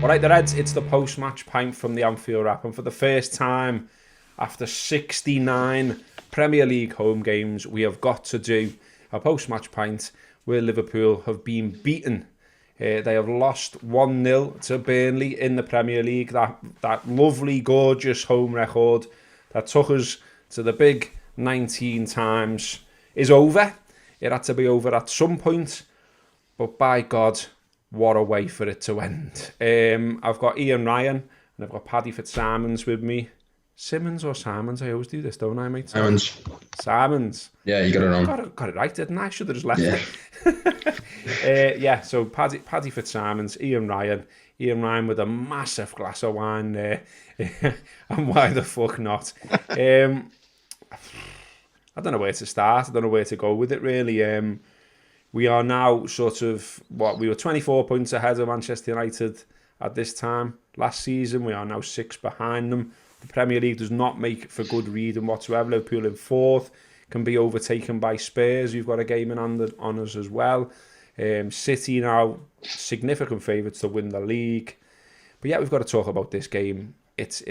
All right, the Reds, it's the post-match pint from the Anfield Wrap. And for the first time after 69 Premier League home games, we have got to do a post-match pint where Liverpool have been beaten. They have lost 1-0 to Burnley in the Premier League. That lovely, gorgeous home record that took us to the big 19 times is over. It had to be over at some point. But by God, what a way for it to end. I've got Ian Ryan and I've got Paddy Fitzsimons with me. Simmons or Simons? I always do this, don't I, mate? Simons. Yeah, you got it wrong. Got it right, didn't I? Should have just left it. So Paddy Fitzsimons, Ian Ryan with a massive glass of wine there. And why the fuck not? I don't know where to start. I don't know where to go with it, really. We are now sort of, we were 24 points ahead of Manchester United at this time last season. We are now 6 behind them. The Premier League does not make for good reading whatsoever. Liverpool in 4th, can be overtaken by Spurs, who've got a game in hand on us as well. City now significant favourites to win the league. But yeah, we've got to talk about this game. This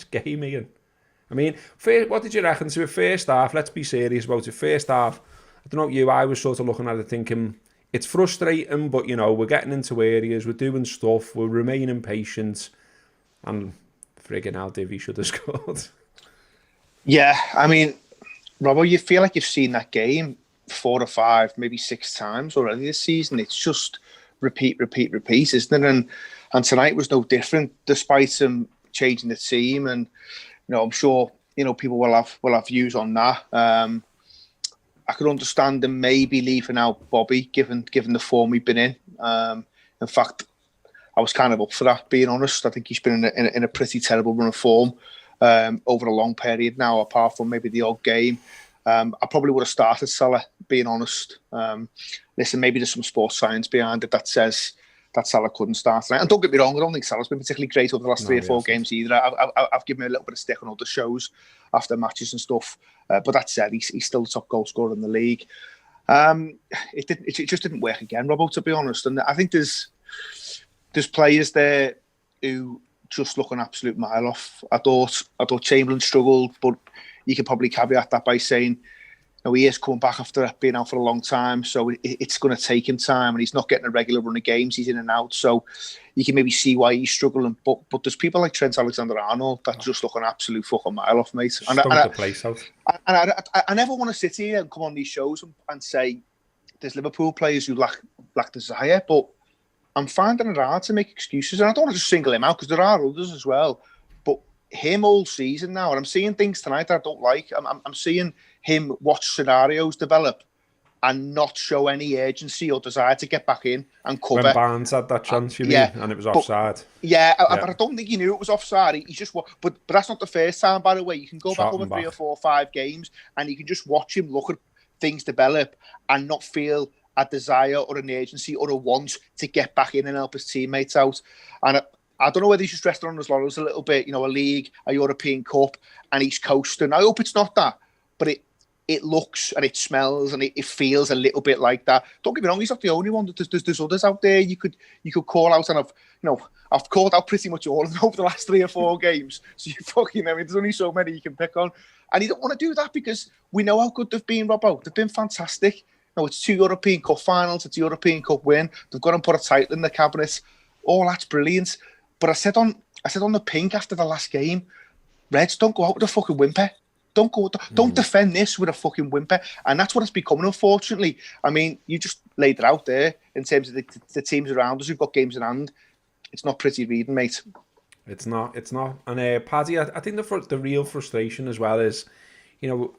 game, Ian. I mean, what did you reckon to it first half? Let's be serious about it. First half, I don't know about you, I was sort of looking at it thinking, it's frustrating, but, you know, we're getting into areas, we're doing stuff, we're remaining patient, and friggin' hell, Divvy should have scored. Yeah, I mean, Robbo, you feel like you've seen that game 4 or 5, maybe 6 times already this season. It's just repeat, isn't it? And tonight was no different, despite them changing the team. And you know, I'm sure people will have views on that. I could understand them maybe leaving out Bobby, given the form we've been in. In fact, I was kind of up for that, being honest. I think he's been in a pretty terrible run of form over a long period now, apart from maybe the odd game. I probably would have started Salah, being honest. Listen, maybe there's some sports science behind it that says that Salah couldn't start tonight. And don't get me wrong, I don't think Salah's been particularly great over the last 3 or 4 games either. I've given him a little bit of stick on other shows after matches and stuff. But that said, he's still the top goal scorer in the league. It just didn't work again, Robbo, to be honest. And I think there's players there who just look an absolute mile off. I thought Chamberlain struggled, but you could probably caveat that by saying, he is coming back after being out for a long time, so it's going to take him time, and he's not getting a regular run of games. He's in and out, so you can maybe see why he's struggling. But there's people like Trent Alexander-Arnold that just look an absolute fucking mile off, mate. And I never want to sit here and come on these shows and say there's Liverpool players who lack desire, but I'm finding it hard to make excuses. And I don't want to just single him out, because there are others as well. But him all season now, and I'm seeing things tonight that I don't like. I'm seeing him watch scenarios develop and not show any urgency or desire to get back in and cover. When Barnes had that chance, you mean, and it was offside. But I don't think he knew it was offside. He just, but that's not the first time, by the way. You can go back over 3 or 4 or 5 games, and you can just watch him look at things develop and not feel a desire or an urgency or a want to get back in and help his teammates out. And I don't know whether he's just resting on his laurels a little bit. A league, a European Cup, and he's coasting. I hope it's not that, but it looks and it smells and it feels a little bit like that. Don't get me wrong, he's not the only one. There's others out there you could call out, and I've called out pretty much all of them over the last 3 or 4 games. So there's only so many you can pick on, and you don't want to do that because we know how good they've been, Robbo. They've been fantastic. It's 2 European Cup finals, it's a European Cup win. They've got to put a title in the cabinet. All that's brilliant. But I said on the Pink after the last game, Reds, don't go out with a fucking whimper. Don't defend this with a fucking whimper. And that's what it's becoming, unfortunately. I mean, you just laid it out there in terms of the teams around us who've got games in hand. It's not pretty reading, mate. It's not. And Paddy, I think the real frustration as well is,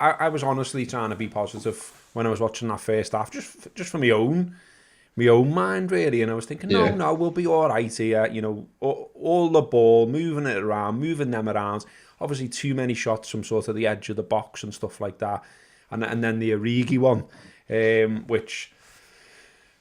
I was honestly trying to be positive when I was watching that first half, just for my own mind, really. And I was thinking, no, we'll be all right here. All the ball, moving it around, moving them around. Obviously, too many shots from sort of the edge of the box and stuff like that. And then the Origi one, which,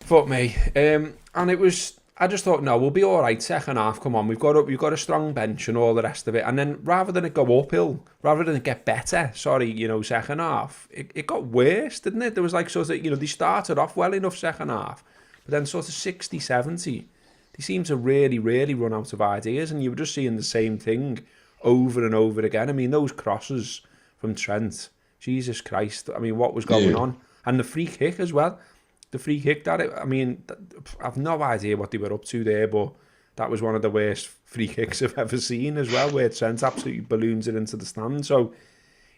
fuck me. And it was, I just thought, no, we'll be all right. Second half, come on, we've got a strong bench and all the rest of it. And then rather than it go uphill, rather than it get better, second half, it got worse, didn't it? There was like sort of, they started off well enough second half, But then sort of 60, 70, they seemed to really, really run out of ideas, and you were just seeing the same thing over and over again. I mean, those crosses from Trent, Jesus Christ, I mean, what was going on? And the free kick as well. The free kick, I've no idea what they were up to there, but that was one of the worst free kicks I've ever seen as well, where Trent absolutely balloons it into the stand. So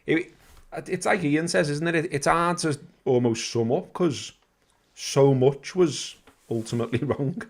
it's like Ian says, isn't it? It's hard to almost sum up because so much was ultimately wrong.